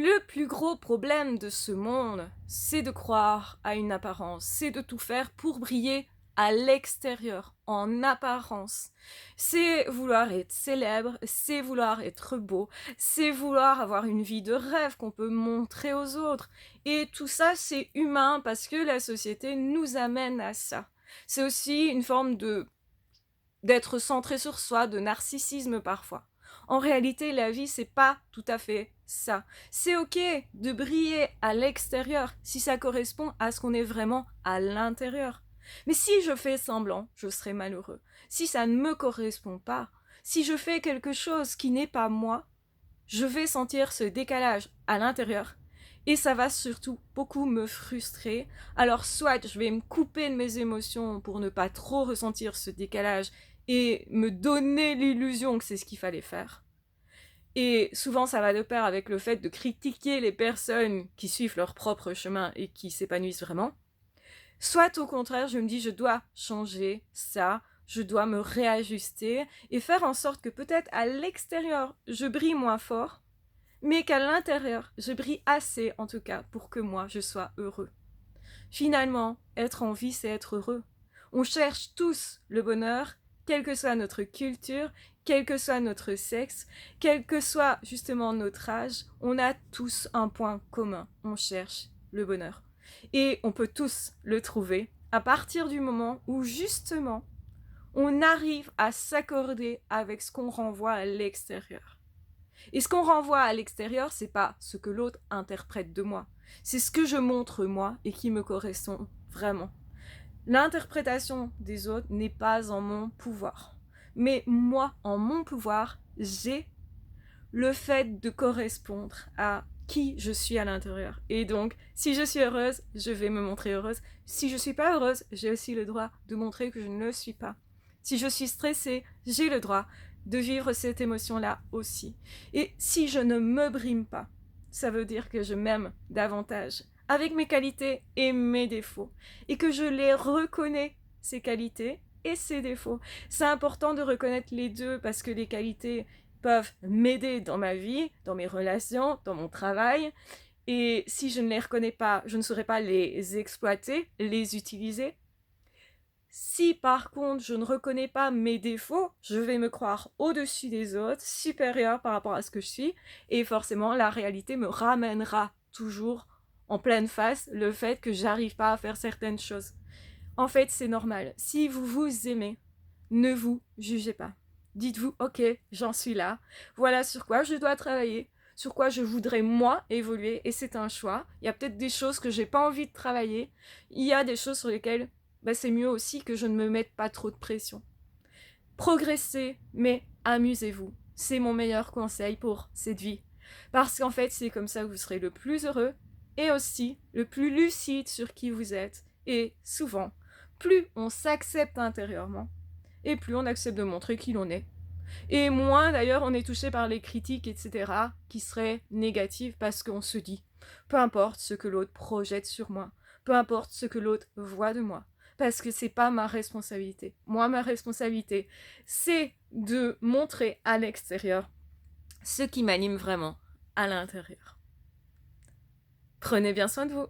Le plus gros problème de ce monde, c'est de croire à une apparence, c'est de tout faire pour briller à l'extérieur, en apparence. C'est vouloir être célèbre, c'est vouloir être beau, c'est vouloir avoir une vie de rêve qu'on peut montrer aux autres. Et tout ça, c'est humain parce que la société nous amène à ça. C'est aussi une forme de d'être centré sur soi, de narcissisme parfois. En réalité, la vie, c'est pas tout à fait ça. C'est ok de briller à l'extérieur si ça correspond à ce qu'on est vraiment à l'intérieur. Mais si je fais semblant, je serai malheureux. Si ça ne me correspond pas, si je fais quelque chose qui n'est pas moi, je vais sentir ce décalage à l'intérieur et ça va surtout beaucoup me frustrer. Alors soit je vais me couper de mes émotions pour ne pas trop ressentir ce décalage et me donner l'illusion que c'est ce qu'il fallait faire. Et souvent ça va de pair avec le fait de critiquer les personnes qui suivent leur propre chemin et qui s'épanouissent vraiment. Soit au contraire, je me dis je dois changer ça, je dois me réajuster et faire en sorte que peut-être à l'extérieur, je brille moins fort, mais qu'à l'intérieur, je brille assez en tout cas pour que moi, je sois heureux. Finalement, être en vie, c'est être heureux. On cherche tous le bonheur, quelle que soit notre culture, quel que soit notre sexe, quel que soit justement notre âge, on a tous un point commun. On cherche le bonheur. Et on peut tous le trouver à partir du moment où justement on arrive à s'accorder avec ce qu'on renvoie à l'extérieur. Et ce qu'on renvoie à l'extérieur, c'est pas ce que l'autre interprète de moi. C'est ce que je montre moi et qui me correspond vraiment. L'interprétation des autres n'est pas en mon pouvoir. Mais moi, en mon pouvoir, j'ai le fait de correspondre à qui je suis à l'intérieur. Et donc, si je suis heureuse, je vais me montrer heureuse. Si je suis pas heureuse, j'ai aussi le droit de montrer que je ne le suis pas. Si je suis stressée, j'ai le droit de vivre cette émotion-là aussi. Et si je ne me brime pas, ça veut dire que je m'aime davantage, avec mes qualités et mes défauts, et que je les reconnais, ces qualités et ces défauts. C'est important de reconnaître les deux parce que les qualités peuvent m'aider dans ma vie, dans mes relations, dans mon travail. Et si je ne les reconnais pas, je ne saurais pas les exploiter, les utiliser. Si par contre je ne reconnais pas mes défauts, je vais me croire au-dessus des autres, supérieure par rapport à ce que je suis, et forcément la réalité me ramènera toujours en pleine face le fait que j'arrive pas à faire certaines choses. En fait, c'est normal. Si vous vous aimez, ne vous jugez pas. Dites-vous, ok, j'en suis là, voilà sur quoi je dois travailler, sur quoi je voudrais moi évoluer, et c'est un choix. Il y a peut-être des choses que j'ai pas envie de travailler, il y a des choses sur lesquelles c'est mieux aussi que je ne me mette pas trop de pression. Progressez, mais amusez-vous. C'est mon meilleur conseil pour cette vie. Parce qu'en fait, c'est comme ça que vous serez le plus heureux et aussi le plus lucide sur qui vous êtes. Et souvent, plus on s'accepte intérieurement, et plus on accepte de montrer qui l'on est. Et moins d'ailleurs on est touché par les critiques, etc., qui seraient négatives parce qu'on se dit, peu importe ce que l'autre projette sur moi, peu importe ce que l'autre voit de moi, parce que c'est pas ma responsabilité. Moi, ma responsabilité, c'est de montrer à l'extérieur ce qui m'anime vraiment à l'intérieur. Prenez bien soin de vous.